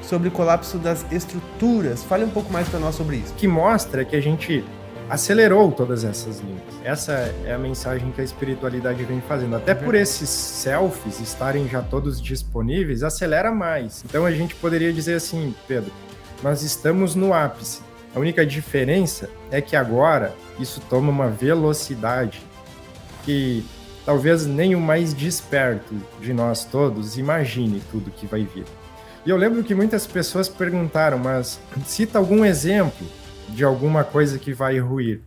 sobre o colapso das estruturas. Fale um pouco mais para nós sobre isso. O que mostra que a gente acelerou todas essas linhas. Essa é a mensagem que a espiritualidade vem fazendo. Até por esses selfies estarem já todos disponíveis, acelera mais. Então a gente poderia dizer assim, Pedro, nós estamos no ápice. A única diferença é que agora isso toma uma velocidade que talvez nem o mais desperto de nós todos imagine tudo que vai vir. E eu lembro que muitas pessoas perguntaram, mas cita algum exemplo de alguma coisa que vai ruir.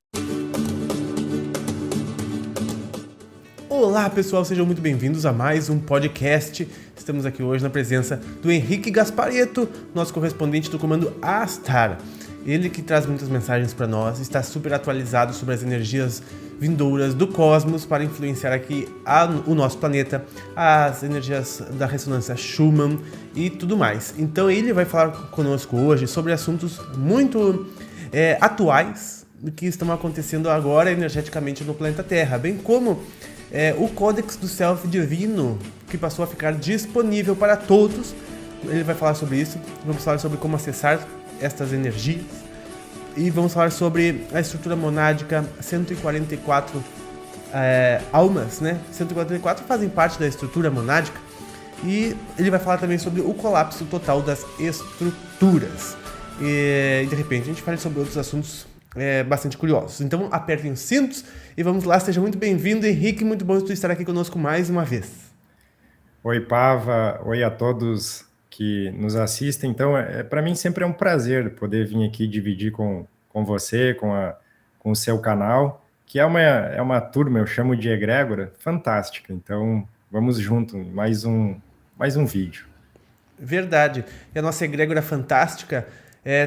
Olá pessoal, sejam muito bem-vindos a mais um podcast. Estamos aqui hoje na presença do Henrique Gasparetto, nosso correspondente do comando Astar. Ele que traz muitas mensagens para nós, está super atualizado sobre as energias vindouras do cosmos para influenciar aqui o nosso planeta, as energias da ressonância Schumann e tudo mais. Então ele vai falar conosco hoje sobre assuntos muito atuais que estão acontecendo agora energeticamente no planeta Terra, bem como o Códex do Self Divino, que passou a ficar disponível para todos. Ele vai falar sobre isso, vamos falar sobre como acessar estas energias e vamos falar sobre a estrutura monádica, 144 almas, né? 144 fazem parte da estrutura monádica e ele vai falar também sobre o colapso total das estruturas. E de repente a gente fala sobre outros assuntos bastante curiosos. Então apertem os cintos e vamos lá, seja muito bem-vindo, Henrique, muito bom tu estar aqui conosco mais uma vez. Oi Pava, oi a todos que nos assistem. Então para mim sempre é um prazer poder vir aqui dividir com você, com o seu canal, que é uma turma, eu chamo de egrégora, fantástica. Então vamos junto, mais um vídeo. Verdade, e a nossa egrégora fantástica.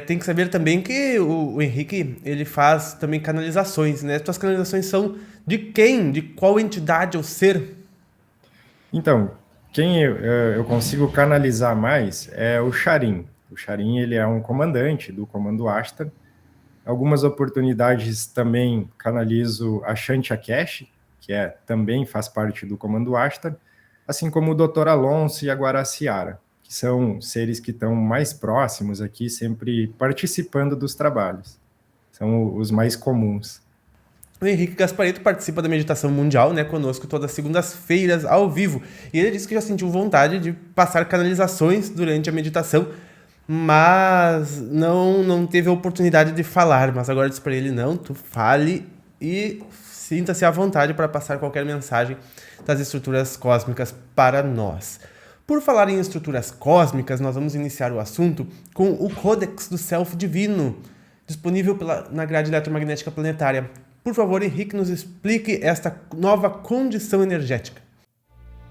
Tem que saber também que o Henrique, ele faz também canalizações, né? Tuas canalizações são de quem? De qual entidade ou ser? Então, quem eu consigo canalizar mais é o Charim. O Charim, ele é um comandante do Comando Astar. Algumas oportunidades também canalizo a Shanti Akesh, que também faz parte do Comando Astar, assim como o Dr. Alonso e a Guaraciara, que são seres que estão mais próximos aqui, sempre participando dos trabalhos. São os mais comuns. O Henrique Gasparetto participa da meditação mundial, né, conosco todas as segundas-feiras, ao vivo. E ele disse que já sentiu vontade de passar canalizações durante a meditação, mas não teve a oportunidade de falar. Mas agora eu disse para ele, não, tu fale e sinta-se à vontade para passar qualquer mensagem das estruturas cósmicas para nós. Por falar em estruturas cósmicas, nós vamos iniciar o assunto com o Códex do Self Divino, disponível na grade eletromagnética planetária. Por favor, Henrique, nos explique esta nova condição energética.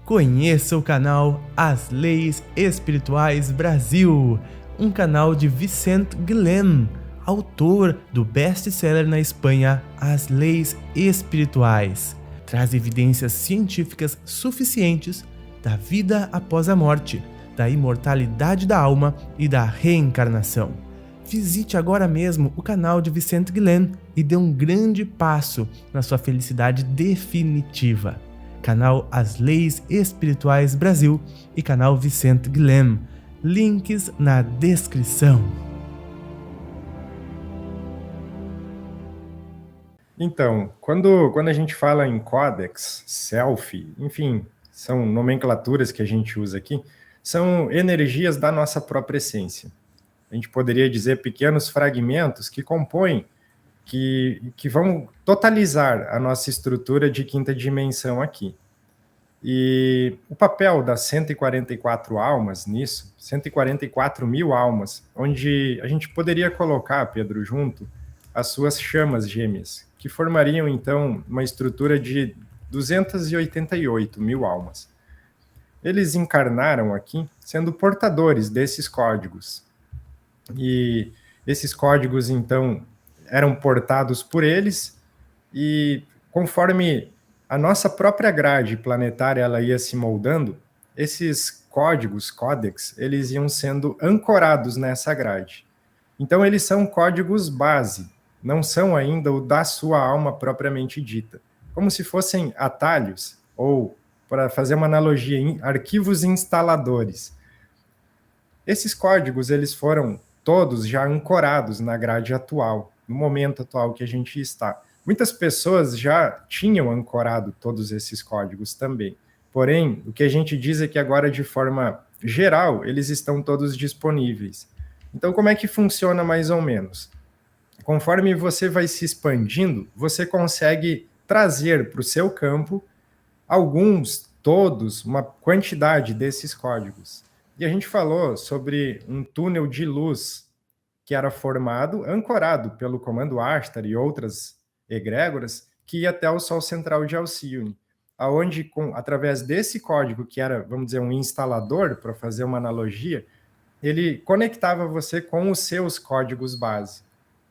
Conheça o canal As Leis Espirituais Brasil, um canal de Vicente Guilhem, autor do best-seller na Espanha As Leis Espirituais. Traz evidências científicas suficientes da vida após a morte, da imortalidade da alma e da reencarnação. Visite agora mesmo o canal de Vicente Guilhem e dê um grande passo na sua felicidade definitiva. Canal As Leis Espirituais Brasil e canal Vicente Guilhem. Links na descrição. Então, quando a gente fala em Códex, Self, enfim, são nomenclaturas que a gente usa aqui, são energias da nossa própria essência. A gente poderia dizer pequenos fragmentos que compõem, que vão totalizar a nossa estrutura de quinta dimensão aqui. E o papel das 144 almas nisso, 144 mil almas, onde a gente poderia colocar, Pedro, junto as suas chamas gêmeas, que formariam, então, uma estrutura de 288 mil almas. Eles encarnaram aqui sendo portadores desses códigos. E esses códigos, então, eram portados por eles e conforme a nossa própria grade planetária ela ia se moldando, esses códigos, códex, eles iam sendo ancorados nessa grade. Então, eles são códigos base, não são ainda o da sua alma propriamente dita. Como se fossem atalhos, ou, para fazer uma analogia, arquivos instaladores. Esses códigos, eles foram todos já ancorados na grade atual, no momento atual que a gente está. Muitas pessoas já tinham ancorado todos esses códigos também. Porém, o que a gente diz é que agora, de forma geral, eles estão todos disponíveis. Então, como é que funciona mais ou menos? Conforme você vai se expandindo, você consegue trazer para o seu campo alguns, todos, uma quantidade desses códigos. E a gente falou sobre um túnel de luz que era formado, ancorado pelo comando Astar e outras egrégoras, que ia até o Sol Central de Alcione, aonde, através desse código, que era, vamos dizer, um instalador, para fazer uma analogia, ele conectava você com os seus códigos base.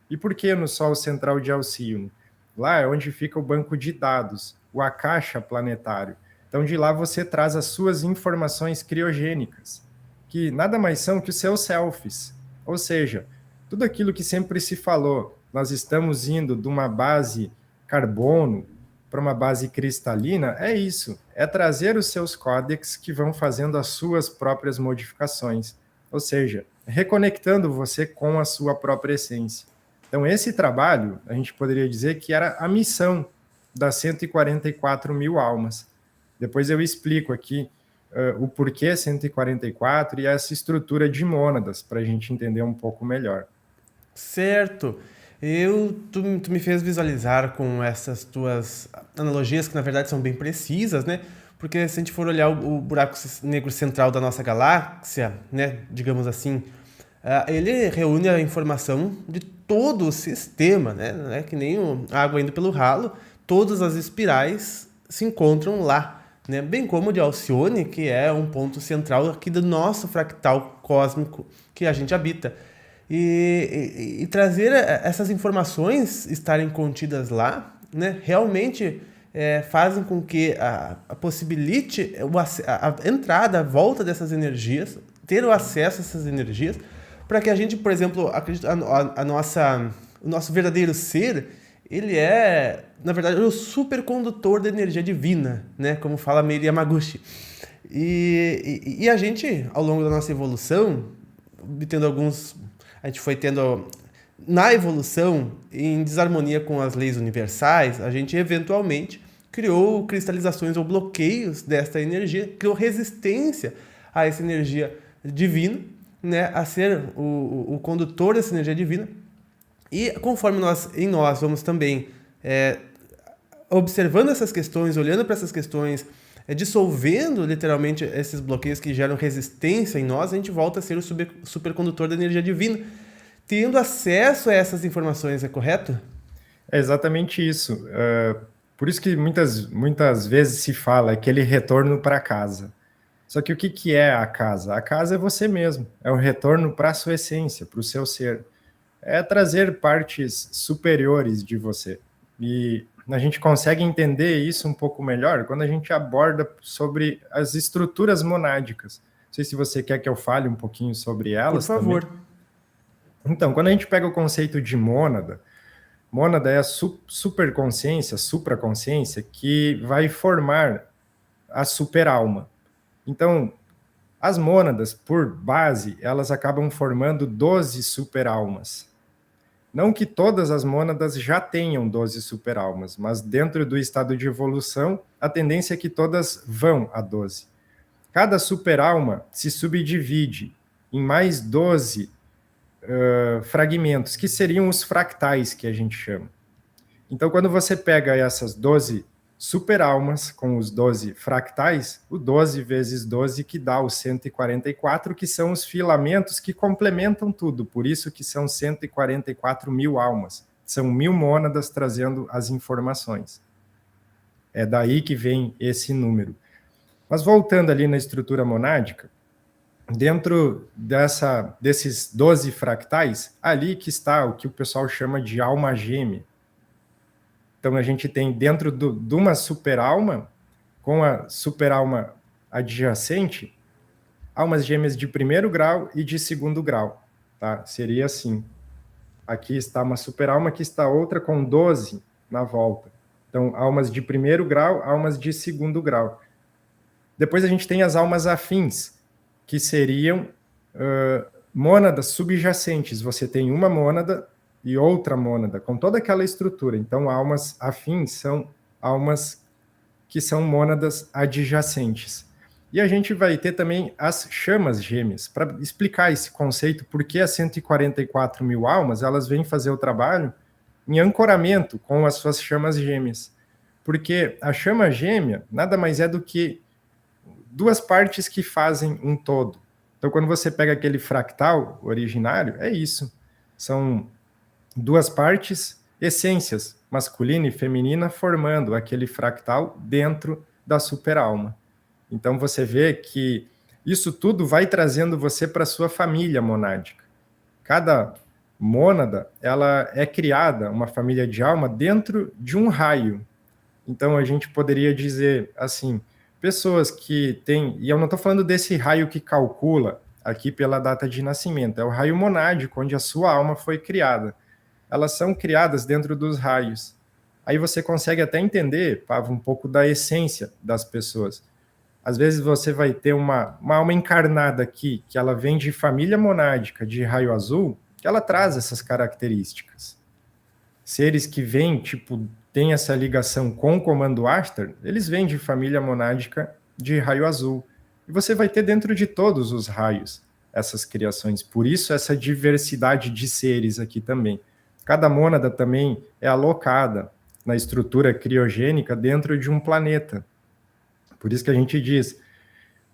E por que no Sol Central de Alcione? Lá é onde fica o banco de dados, o Akasha planetário. Então, de lá você traz as suas informações criogênicas, que nada mais são que os seus selfies. Ou seja, tudo aquilo que sempre se falou, nós estamos indo de uma base carbono para uma base cristalina, é isso, é trazer os seus códex que vão fazendo as suas próprias modificações, ou seja, reconectando você com a sua própria essência. Então, esse trabalho, a gente poderia dizer que era a missão das 144 mil almas. Depois eu explico aqui o porquê 144 e essa estrutura de mônadas, para a gente entender um pouco melhor. Certo. Tu me fez visualizar com essas tuas analogias, que na verdade são bem precisas, né? Porque se a gente for olhar o buraco negro central da nossa galáxia, né, digamos assim, ele reúne a informação de todo o sistema, né? Não é que nem a água indo pelo ralo, todas as espirais se encontram lá, né? Bem como o de Alcione, que é um ponto central aqui do nosso fractal cósmico que a gente habita. E trazer essas informações estarem contidas lá, né, realmente fazem com que possibilite a entrada, a volta dessas energias, ter o acesso a essas energias, para que a gente, por exemplo, acredite, o nosso verdadeiro ser, ele é, na verdade, o supercondutor da energia divina, né, como fala Meiri Yamaguchi. E a gente, ao longo da nossa evolução, obtendo a gente foi tendo, na evolução, em desarmonia com as leis universais, a gente eventualmente criou cristalizações ou bloqueios desta energia, criou resistência a essa energia divina, né, a ser o condutor dessa energia divina. E conforme nós vamos também observando essas questões, olhando para essas questões, dissolvendo literalmente esses bloqueios que geram resistência em nós, a gente volta a ser o supercondutor da energia divina, tendo acesso a essas informações, é correto? É exatamente isso. Por isso que muitas vezes se fala aquele retorno para casa. Só que o que é a casa? A casa é você mesmo, é um retorno para a sua essência, para o seu ser. É trazer partes superiores de você. E a gente consegue entender isso um pouco melhor quando a gente aborda sobre as estruturas monádicas. Não sei se você quer que eu fale um pouquinho sobre elas. Por favor. Também. Então, quando a gente pega o conceito de mônada é a superconsciência, supraconsciência, que vai formar a superalma. Então, as mônadas, por base, elas acabam formando 12 superalmas. Não que todas as mônadas já tenham 12 superalmas, mas dentro do estado de evolução, a tendência é que todas vão a 12. Cada superalma se subdivide em mais 12 fragmentos, que seriam os fractais que a gente chama. Então, quando você pega essas 12 superalmas com os 12 fractais, o 12 vezes 12 que dá os 144, que são os filamentos que complementam tudo, por isso que são 144 mil almas. São 1000 mônadas trazendo as informações. É daí que vem esse número. Mas voltando ali na estrutura monádica, dentro desses 12 fractais, ali que está o que o pessoal chama de alma gêmea. Então, a gente tem dentro de uma superalma, com a superalma adjacente, almas gêmeas de primeiro grau e de segundo grau. Tá? Seria assim. Aqui está uma superalma, aqui está outra com 12 na volta. Então, almas de primeiro grau, almas de segundo grau. Depois a gente tem as almas afins, que seriam mônadas subjacentes. Você tem uma mônada e outra mônada, com toda aquela estrutura. Então, almas afins são almas que são mônadas adjacentes. E a gente vai ter também as chamas gêmeas. Para explicar esse conceito, por que as 144 mil almas, elas vêm fazer o trabalho em ancoramento com as suas chamas gêmeas. Porque a chama gêmea nada mais é do que duas partes que fazem um todo. Então, quando você pega aquele fractal originário, é isso. São duas partes, essências, masculina e feminina, formando aquele fractal dentro da superalma. Então, você vê que isso tudo vai trazendo você para a sua família monádica. Cada mônada, ela é criada, uma família de alma, dentro de um raio. Então, a gente poderia dizer assim, pessoas que têm, e eu não estou falando desse raio que calcula aqui pela data de nascimento, é o raio monádico, onde a sua alma foi criada. Elas são criadas dentro dos raios. Aí você consegue até entender, Pavo, um pouco da essência das pessoas. Às vezes você vai ter uma alma encarnada aqui, que ela vem de família monádica, de raio azul, que ela traz essas características. Seres que vêm, tipo, tem essa ligação com o comando Ashtar, eles vêm de família monádica de raio azul. E você vai ter dentro de todos os raios essas criações. Por isso, essa diversidade de seres aqui também. Cada mônada também é alocada na estrutura criogênica dentro de um planeta. Por isso que a gente diz,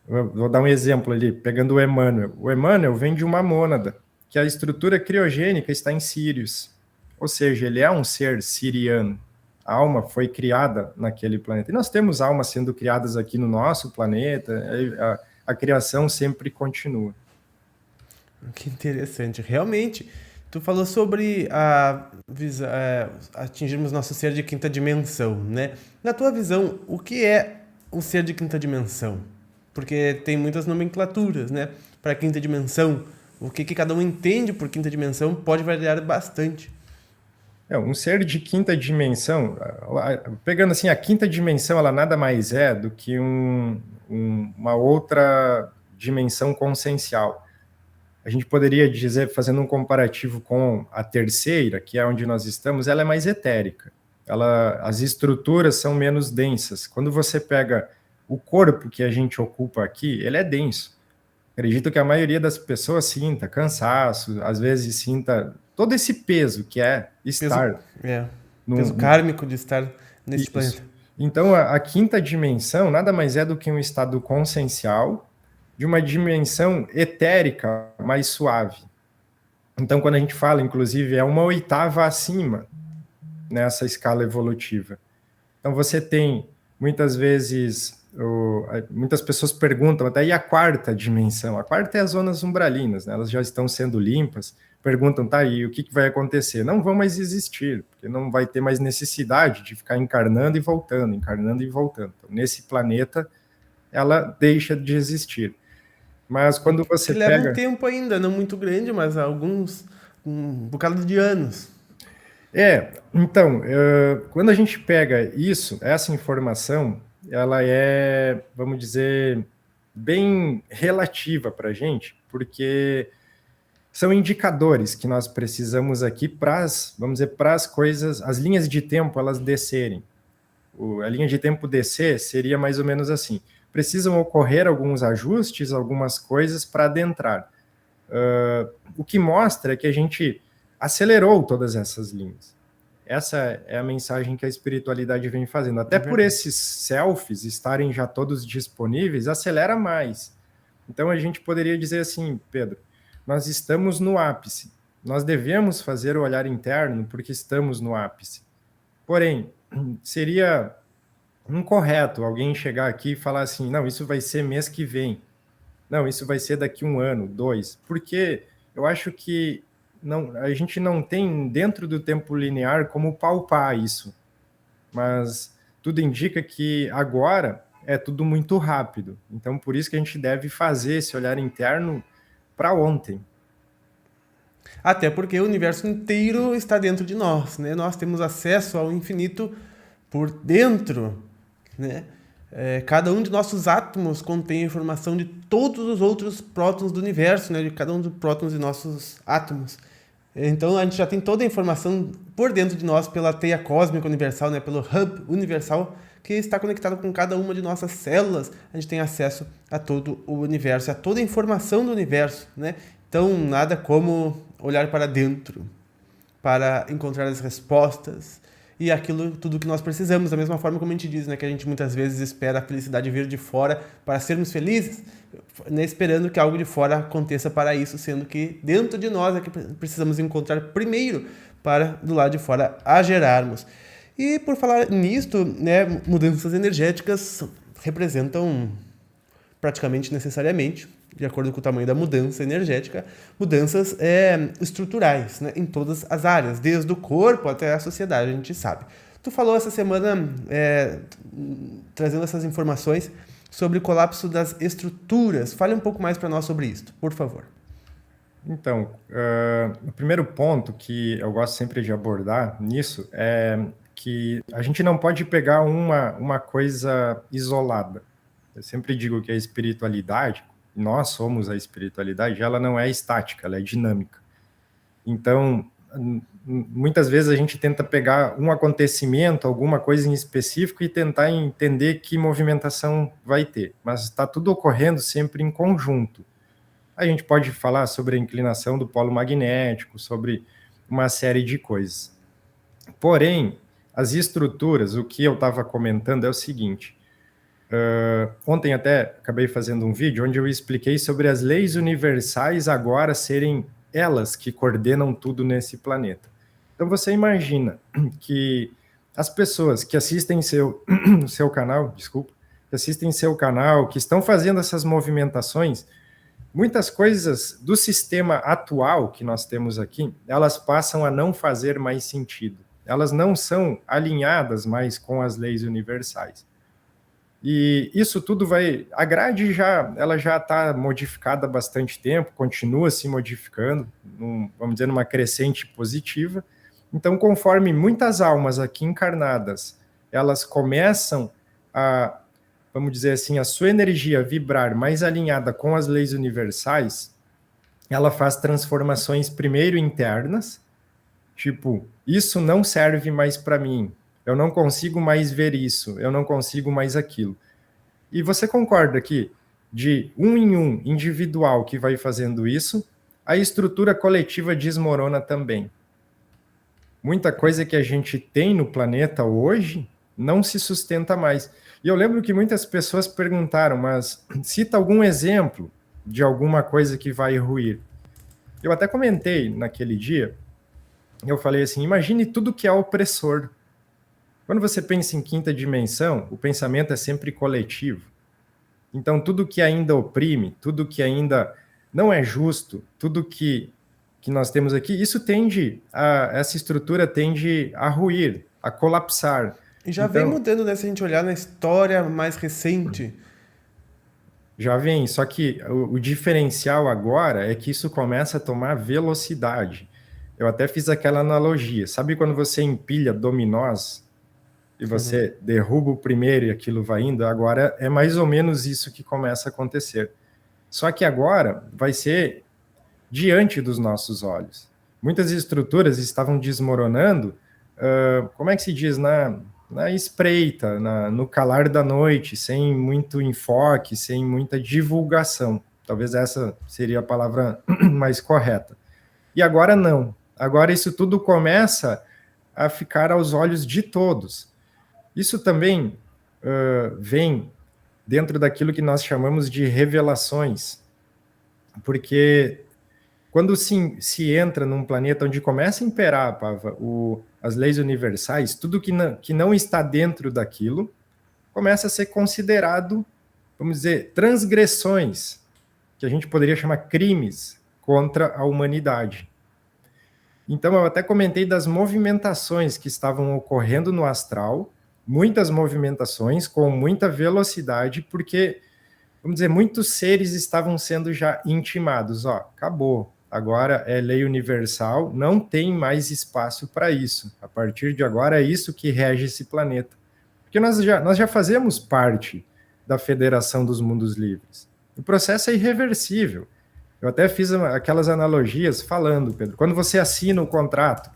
vou dar um exemplo ali, pegando o Emmanuel. O Emmanuel vem de uma mônada, que a estrutura criogênica está em Sírius. Ou seja, ele é um ser siriano. A alma foi criada naquele planeta. E nós temos almas sendo criadas aqui no nosso planeta, a criação sempre continua. Que interessante. Realmente, tu falou sobre atingirmos nosso ser de quinta dimensão, né? Na tua visão, o que é o ser de quinta dimensão? Porque tem muitas nomenclaturas, né? Para quinta dimensão, o que cada um entende por quinta dimensão pode variar bastante. Um ser de quinta dimensão, pegando assim, a quinta dimensão, ela nada mais é do que uma outra dimensão consciencial. A gente poderia dizer, fazendo um comparativo com a terceira, que é onde nós estamos, ela é mais etérica. As estruturas são menos densas. Quando você pega o corpo que a gente ocupa aqui, ele é denso. Acredito que a maioria das pessoas sinta cansaço, às vezes sinta todo esse peso que é estar... Peso kármico de estar nesse planeta. Então, a quinta dimensão nada mais é do que um estado consciencial de uma dimensão etérica mais suave. Então, quando a gente fala, inclusive, é uma oitava acima nessa escala evolutiva. Então, você tem, muitas vezes, muitas pessoas perguntam até, e a quarta dimensão? A quarta é as zonas umbralinas, né? Elas já estão sendo limpas, perguntam, tá aí, o que vai acontecer? Não vão mais existir, porque não vai ter mais necessidade de ficar encarnando e voltando. Então, nesse planeta, ela deixa de existir. Mas quando você pega... Leva um tempo ainda, não muito grande, mas um bocado de anos. Então, quando a gente pega isso, essa informação, ela é, vamos dizer, bem relativa para a gente, porque são indicadores que nós precisamos aqui para as coisas, as linhas de tempo, elas descerem. A linha de tempo descer seria mais ou menos assim. Precisam ocorrer alguns ajustes, algumas coisas para adentrar. O que mostra é que a gente acelerou todas essas linhas. Essa é a mensagem que a espiritualidade vem fazendo. Até por esses selfies estarem já todos disponíveis, acelera mais. Então a gente poderia dizer assim, Pedro, nós estamos no ápice. Nós devemos fazer o olhar interno porque estamos no ápice. Porém, seria incorreto alguém chegar aqui e falar assim, não, isso vai ser mês que vem. Não, isso vai ser daqui 1 ano, 2. Porque eu acho que a gente não tem dentro do tempo linear como palpar isso. Mas tudo indica que agora é tudo muito rápido. Então, por isso que a gente deve fazer esse olhar interno para ontem. Até porque o universo inteiro está dentro de nós, né? Nós temos acesso ao infinito por dentro, né? Cada um de nossos átomos contém a informação de todos os outros prótons do universo, né? De cada um dos prótons de nossos átomos. Então a gente já tem toda a informação por dentro de nós pela teia cósmica universal, né? Pelo hub universal que está conectado com cada uma de nossas células. A gente tem acesso a todo o universo, a toda a informação do universo, né? Então nada como olhar para dentro para encontrar as respostas e aquilo tudo que nós precisamos, da mesma forma como a gente diz, né, que a gente muitas vezes espera a felicidade vir de fora para sermos felizes, né, esperando que algo de fora aconteça para isso, sendo que dentro de nós é que precisamos encontrar primeiro para do lado de fora a gerarmos. E por falar nisto, né, mudanças energéticas representam praticamente necessariamente, de acordo com o tamanho da mudança energética, mudanças estruturais, né, em todas as áreas, desde o corpo até a sociedade, a gente sabe. Tu falou essa semana, trazendo essas informações sobre o colapso das estruturas. Fale um pouco mais para nós sobre isso, por favor. Então, o primeiro ponto que eu gosto sempre de abordar nisso é que a gente não pode pegar uma coisa isolada. Eu sempre digo que a espiritualidade, nós somos a espiritualidade, ela não é estática, ela é dinâmica. Então, muitas vezes a gente tenta pegar um acontecimento, alguma coisa em específico e tentar entender que movimentação vai ter, mas está tudo ocorrendo sempre em conjunto. A gente pode falar sobre a inclinação do polo magnético, sobre uma série de coisas. Porém, as estruturas, o que eu estava comentando é o seguinte, ontem até acabei fazendo um vídeo onde eu expliquei sobre as leis universais agora serem elas que coordenam tudo nesse planeta. Então você imagina que as pessoas que assistem seu canal, que estão fazendo essas movimentações, muitas coisas do sistema atual que nós temos aqui, elas passam a não fazer mais sentido. Elas não são alinhadas mais com as leis universais. E isso tudo a grade ela já está modificada há bastante tempo, continua se modificando, vamos dizer, numa crescente positiva. Então, conforme muitas almas aqui encarnadas, elas começam a, vamos dizer assim, a sua energia vibrar mais alinhada com as leis universais, ela faz transformações primeiro internas, tipo, isso não serve mais para mim, eu não consigo mais ver isso, eu não consigo mais aquilo. E você concorda que, de um em um individual que vai fazendo isso, a estrutura coletiva desmorona também. Muita coisa que a gente tem no planeta hoje não se sustenta mais. E eu lembro que muitas pessoas perguntaram, mas cita algum exemplo de alguma coisa que vai ruir. Eu até comentei naquele dia, eu falei assim, imagine tudo que é opressor. Quando você pensa em quinta dimensão, o pensamento é sempre coletivo. Então, tudo que ainda oprime, tudo que ainda não é justo, tudo que nós temos aqui, essa estrutura tende a ruir, a colapsar. E já vem mudando, né? Se a gente olhar na história mais recente. Já vem, só que o diferencial agora é que isso começa a tomar velocidade. Eu até fiz aquela analogia. Sabe quando você empilha dominós e você derruba o primeiro e aquilo vai indo? Agora é mais ou menos isso que começa a acontecer. Só que agora vai ser diante dos nossos olhos. Muitas estruturas estavam desmoronando, como é que se diz, na espreita, no calar da noite, sem muito enfoque, sem muita divulgação. Talvez essa seria a palavra mais correta. E agora não. Agora isso tudo começa a ficar aos olhos de todos. Isso também vem dentro daquilo que nós chamamos de revelações, porque quando se entra num planeta onde começa a imperar, Pava, as leis universais, tudo que não está dentro daquilo começa a ser considerado, vamos dizer, transgressões, que a gente poderia chamar crimes contra a humanidade. Então, eu até comentei das movimentações que estavam ocorrendo no astral, muitas movimentações com muita velocidade, porque, vamos dizer, muitos seres estavam sendo já intimados. Acabou, agora é lei universal, não tem mais espaço para isso. A partir de agora é isso que rege esse planeta. Porque Porque nós já fazemos parte da Federação dos Mundos Livres. O processo é irreversível. Eu até fiz aquelas analogias falando, Pedro, quando você assina o contrato,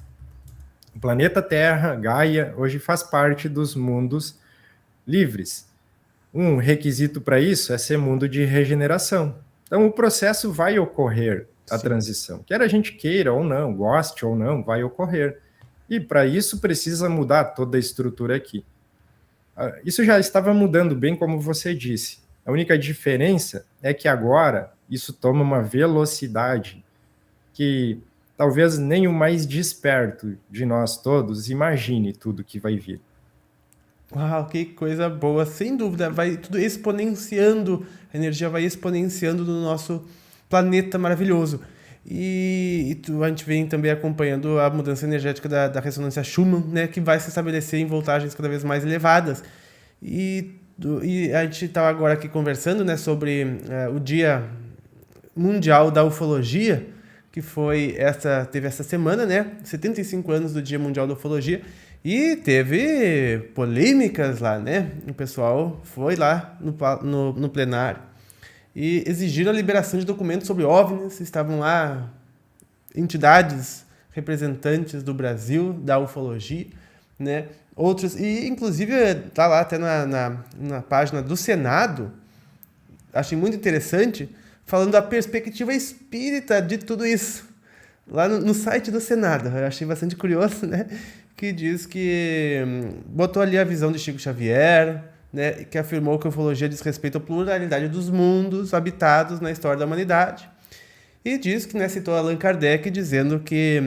o planeta Terra, Gaia, hoje faz parte dos mundos livres. Um requisito para isso é ser mundo de regeneração. Então, o processo vai ocorrer, a transição. Quer a gente queira ou não, goste ou não, vai ocorrer. E para isso precisa mudar toda a estrutura aqui. Isso já estava mudando, bem como você disse. A única diferença é que agora isso toma uma velocidade que talvez nem o mais desperto de nós todos imagine tudo que vai vir. Uau, que coisa boa, sem dúvida, vai tudo exponenciando, a energia vai exponenciando no nosso planeta maravilhoso. A gente vem também acompanhando a mudança energética da ressonância Schumann, né, que vai se estabelecer em voltagens cada vez mais elevadas. E a gente estava agora aqui conversando, né, sobre o Dia Mundial da Ufologia, que teve essa semana, né, 75 anos do Dia Mundial da Ufologia, e teve polêmicas lá, né? O pessoal foi lá no plenário e exigiram a liberação de documentos sobre OVNIs. Estavam lá entidades representantes do Brasil, da ufologia, né? Outros, e inclusive tá lá até na página do Senado, achei muito interessante, falando da perspectiva espírita de tudo isso. Lá no site do Senado, eu achei bastante curioso, né? Que diz que botou ali a visão de Chico Xavier, né, que afirmou que a ufologia diz respeito à pluralidade dos mundos habitados na história da humanidade. E diz que, né, citou Allan Kardec dizendo que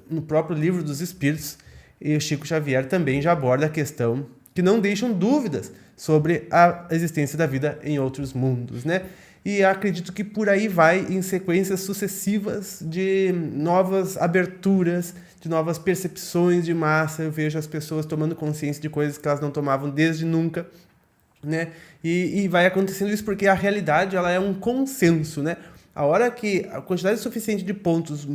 no próprio Livro dos Espíritos, e Chico Xavier também já aborda a questão que não deixam dúvidas sobre a existência da vida em outros mundos, né? E acredito que por aí vai em sequências sucessivas de novas aberturas, de novas percepções de massa. Eu vejo as pessoas tomando consciência de coisas que elas não tomavam desde nunca, né? E vai acontecendo isso porque a realidade, ela é um consenso, né? A hora que a quantidade suficiente de pontos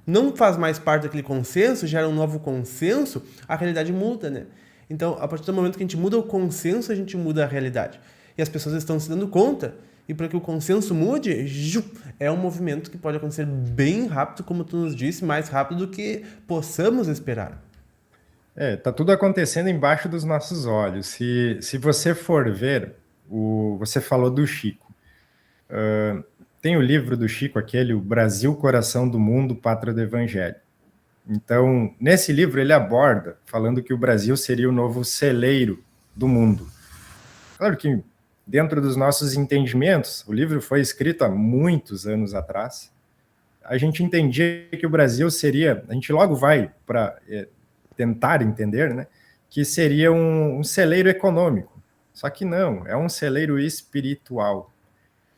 não faz mais parte daquele consenso, gera um novo consenso, a realidade muda, né? Então, a partir do momento que a gente muda o consenso, a gente muda a realidade. E as pessoas estão se dando conta. E para que o consenso mude, é um movimento que pode acontecer bem rápido, como tu nos disse, mais rápido do que possamos esperar. Tá tudo acontecendo embaixo dos nossos olhos. Se você for ver, você falou do Chico. Tem o livro do Chico, aquele, O Brasil, Coração do Mundo, Pátria do Evangelho. Então, nesse livro ele aborda, falando que o Brasil seria o novo celeiro do mundo. Claro que dentro dos nossos entendimentos, o livro foi escrito há muitos anos atrás, a gente entendia que o Brasil seria, a gente logo vai para tentar entender, né, que seria um celeiro econômico, só que não, é um celeiro espiritual.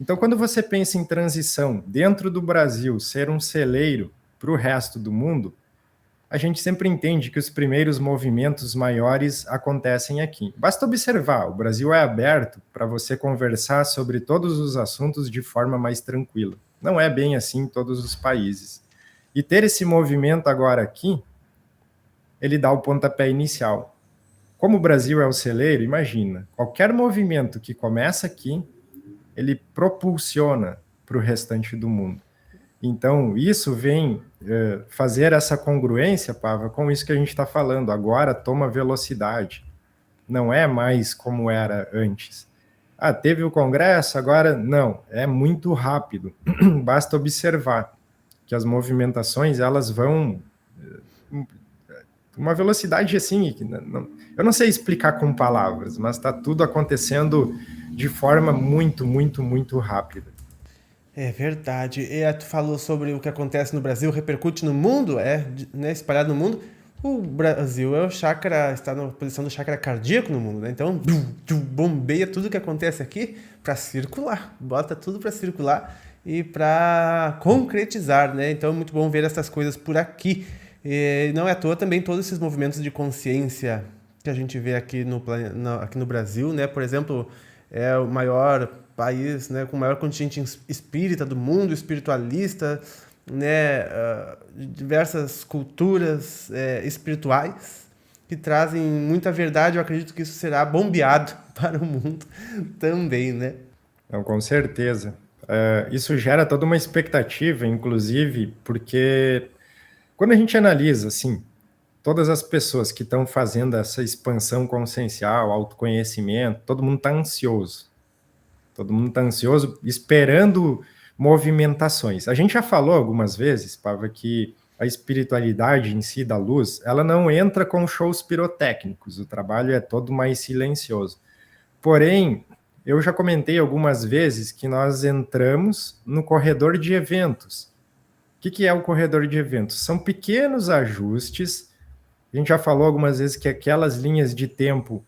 Então, quando você pensa em transição dentro do Brasil ser um celeiro para o resto do mundo, a gente sempre entende que os primeiros movimentos maiores acontecem aqui. Basta observar, o Brasil é aberto para você conversar sobre todos os assuntos de forma mais tranquila. Não é bem assim em todos os países. E ter esse movimento agora aqui, ele dá o pontapé inicial. Como o Brasil é o celeiro, imagina, qualquer movimento que começa aqui, ele propulsiona para o restante do mundo. Então, isso vem fazer essa congruência, Pava, com isso que a gente está falando. Agora toma velocidade. Não é mais como era antes. Teve o Congresso, agora não. É muito rápido. Basta observar que as movimentações, elas vão uma velocidade assim, que eu não sei explicar com palavras, mas está tudo acontecendo de forma muito, muito, muito rápida. É verdade. E tu falou sobre o que acontece no Brasil, repercute no mundo, né, espalhado no mundo. O Brasil é está na posição do chakra cardíaco no mundo, né? Então, bombeia tudo que acontece aqui para circular, bota tudo para circular e para concretizar, né? Então, é muito bom ver essas coisas por aqui. E não é à toa também todos esses movimentos de consciência que a gente vê aqui aqui no Brasil, né? Por exemplo, é o maior país, né, com o maior contingente espírita do mundo, espiritualista, né, diversas culturas espirituais, que trazem muita verdade. Eu acredito que isso será bombeado para o mundo também, né? Não, com certeza. Isso gera toda uma expectativa, inclusive, porque quando a gente analisa, assim, todas as pessoas que estão fazendo essa expansão consciencial, autoconhecimento, todo mundo está ansioso. Todo mundo está ansioso, esperando movimentações. A gente já falou algumas vezes, Pava, que a espiritualidade em si da luz, ela não entra com shows pirotécnicos, o trabalho é todo mais silencioso. Porém, eu já comentei algumas vezes que nós entramos no corredor de eventos. O que é o corredor de eventos? São pequenos ajustes. A gente já falou algumas vezes que aquelas linhas de tempo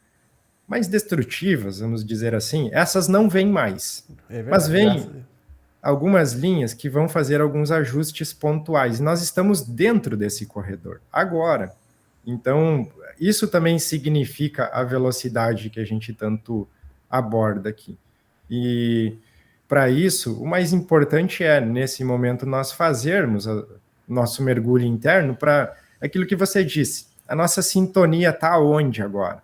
mais destrutivas, vamos dizer assim, essas não vêm mais. Verdade, mas vêm algumas linhas que vão fazer alguns ajustes pontuais. Nós estamos dentro desse corredor agora. Então, isso também significa a velocidade que a gente tanto aborda aqui. E para isso, o mais importante é, nesse momento, nós fazermos nosso mergulho interno para aquilo que você disse. A nossa sintonia está onde agora?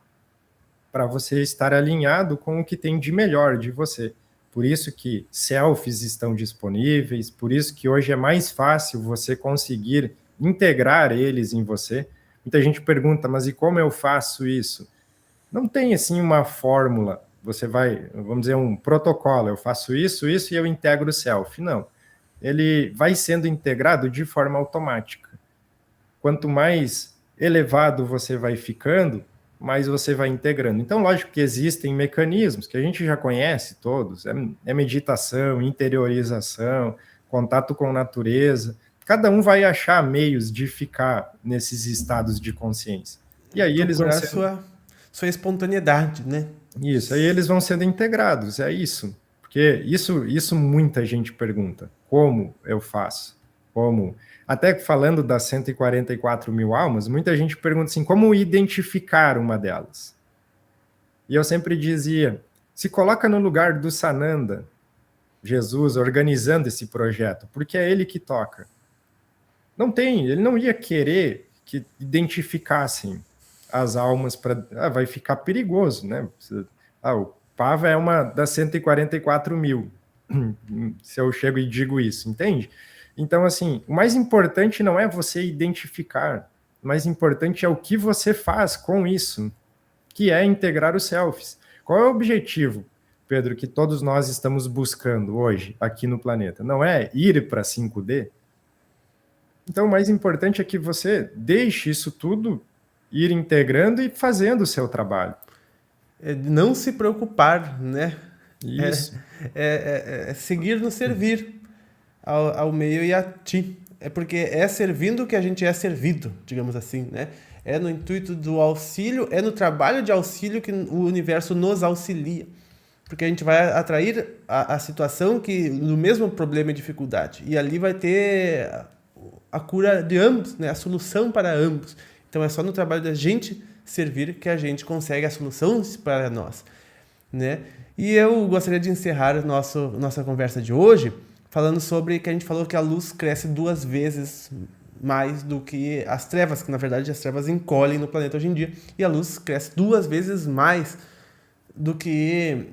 Para você estar alinhado com o que tem de melhor de você. Por isso que selfies estão disponíveis, por isso que hoje é mais fácil você conseguir integrar eles em você. Muita gente pergunta, mas e como eu faço isso? Não tem, assim, uma fórmula. Você vai, vamos dizer, um protocolo. Eu faço isso e eu integro o selfie. Não. Ele vai sendo integrado de forma automática. Quanto mais elevado você vai ficando, mais você vai integrando. Então, lógico que existem mecanismos que a gente já conhece todos, é meditação, interiorização, contato com a natureza. Cada um vai achar meios de ficar nesses estados de consciência. E aí eles vão sendo... sua espontaneidade, né? Isso, aí eles vão sendo integrados, é isso. Porque isso muita gente pergunta. Como eu faço? Como... Até falando das 144 mil almas, muita gente pergunta assim, como identificar uma delas? E eu sempre dizia, se coloca no lugar do Sananda, Jesus, organizando esse projeto, porque é ele que toca. Ele não ia querer que identificassem as almas para... vai ficar perigoso, né? O Pava é uma das 144 mil, se eu chego e digo isso, entende? Então, assim, o mais importante não é você identificar, o mais importante é o que você faz com isso, que é integrar os selfies. Qual é o objetivo, Pedro, que todos nós estamos buscando hoje aqui no planeta? Não é ir para 5D? Então, o mais importante é que você deixe isso tudo ir integrando e fazendo o seu trabalho. Não se preocupar, né? Isso. Seguir no servir ao meio e a ti. É porque é servindo que a gente é servido, digamos assim, né? É no intuito do auxílio, é no trabalho de auxílio que o universo nos auxilia. Porque a gente vai atrair a situação que no mesmo problema e dificuldade. E ali vai ter a cura de ambos, né? A solução para ambos. Então é só no trabalho da gente servir que a gente consegue a solução para nós, né? E eu gostaria de encerrar nossa conversa de hoje falando sobre que a gente falou que a luz cresce 2 vezes mais do que as trevas, que na verdade as trevas encolhem no planeta hoje em dia, e a luz cresce 2 vezes mais do que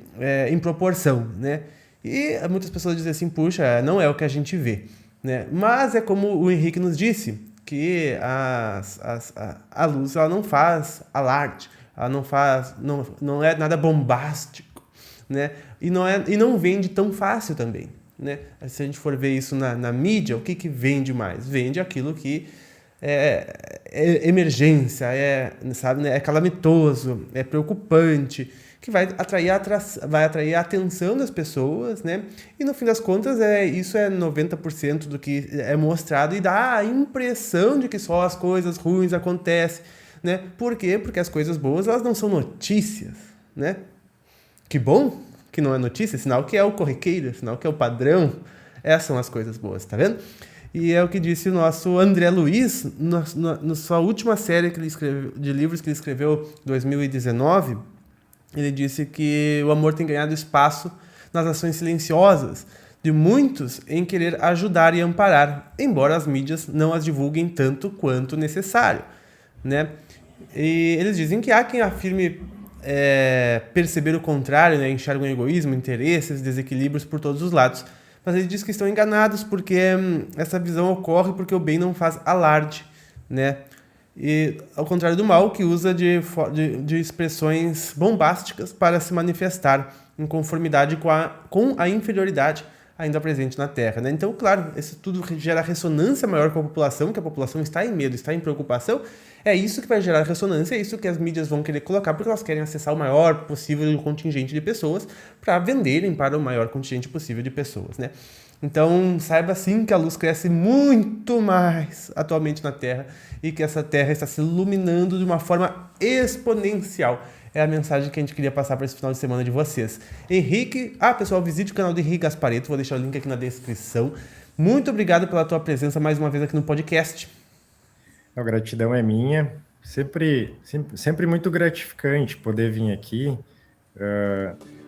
em proporção, né? E muitas pessoas dizem assim, puxa, não é o que a gente vê, né? Mas é como o Henrique nos disse, que a luz ela não faz alarde, ela não é nada bombástico, né? E não vende tão fácil também, né? Se a gente for ver isso na mídia, o que vende mais? Vende aquilo que é emergência, sabe, né? É calamitoso, é preocupante, que vai atrair a atenção das pessoas, né? E no fim das contas, isso é 90% do que é mostrado e dá a impressão de que só as coisas ruins acontecem, né? Por quê? Porque as coisas boas, elas não são notícias, né? Que bom que não é notícia, sinal que é o corriqueiro, sinal que é o padrão. Essas são as coisas boas, tá vendo? E é o que disse o nosso André Luiz, na sua última série que ele escreveu, de livros que ele escreveu em 2019, ele disse que o amor tem ganhado espaço nas ações silenciosas de muitos em querer ajudar e amparar, embora as mídias não as divulguem tanto quanto necessário, né? E eles dizem que há quem afirme perceber o contrário, né? Enxergam egoísmo, interesses, desequilíbrios por todos os lados. Mas ele diz que estão enganados porque essa visão ocorre porque o bem não faz alarde, né? E ao contrário do mal, que usa de expressões bombásticas para se manifestar em conformidade com a inferioridade ainda presente na Terra, né? Então, claro, isso tudo gera ressonância maior com a população, que a população está em medo, está em preocupação. É isso que vai gerar ressonância, é isso que as mídias vão querer colocar, porque elas querem acessar o maior possível contingente de pessoas para venderem para o maior contingente possível de pessoas, né? Então, saiba sim que a luz cresce muito mais atualmente na Terra e que essa Terra está se iluminando de uma forma exponencial. É a mensagem que a gente queria passar para esse final de semana de vocês. Henrique, pessoal, visite o canal do Henrique Gasparetto, vou deixar o link aqui na descrição. Muito obrigado pela tua presença mais uma vez aqui no podcast. A gratidão é minha, sempre muito gratificante poder vir aqui.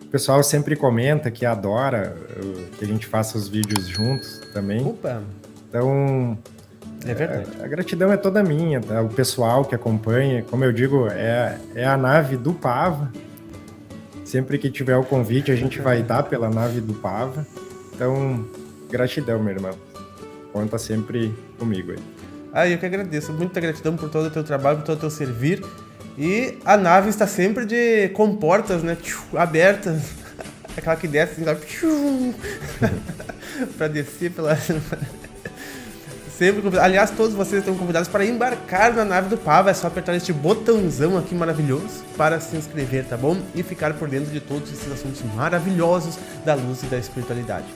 O pessoal sempre comenta que adora que a gente faça os vídeos juntos também. Opa! Então, é verdade. A gratidão é toda minha, tá? O pessoal que acompanha, como eu digo, é a nave do Pava. Sempre que tiver o convite, a gente vai estar pela nave do Pava. Então, gratidão, meu irmão. Conta sempre comigo aí. Eu que agradeço. Muita gratidão por todo o teu trabalho, por todo o teu servir. E a nave está sempre de comportas, né? Abertas. Aquela que desce assim, para descer pela... Sempre convidado. Aliás, todos vocês estão convidados para embarcar na nave do Pava. É só apertar este botãozão aqui maravilhoso para se inscrever, tá bom? E ficar por dentro de todos esses assuntos maravilhosos da luz e da espiritualidade.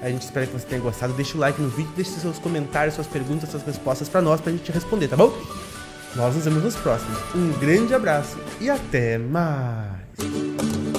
A gente espera que você tenha gostado. Deixa o like no vídeo, deixe seus comentários, suas perguntas, suas respostas para nós, pra gente responder, tá bom? Nós nos vemos nos próximos. Um grande abraço e até mais!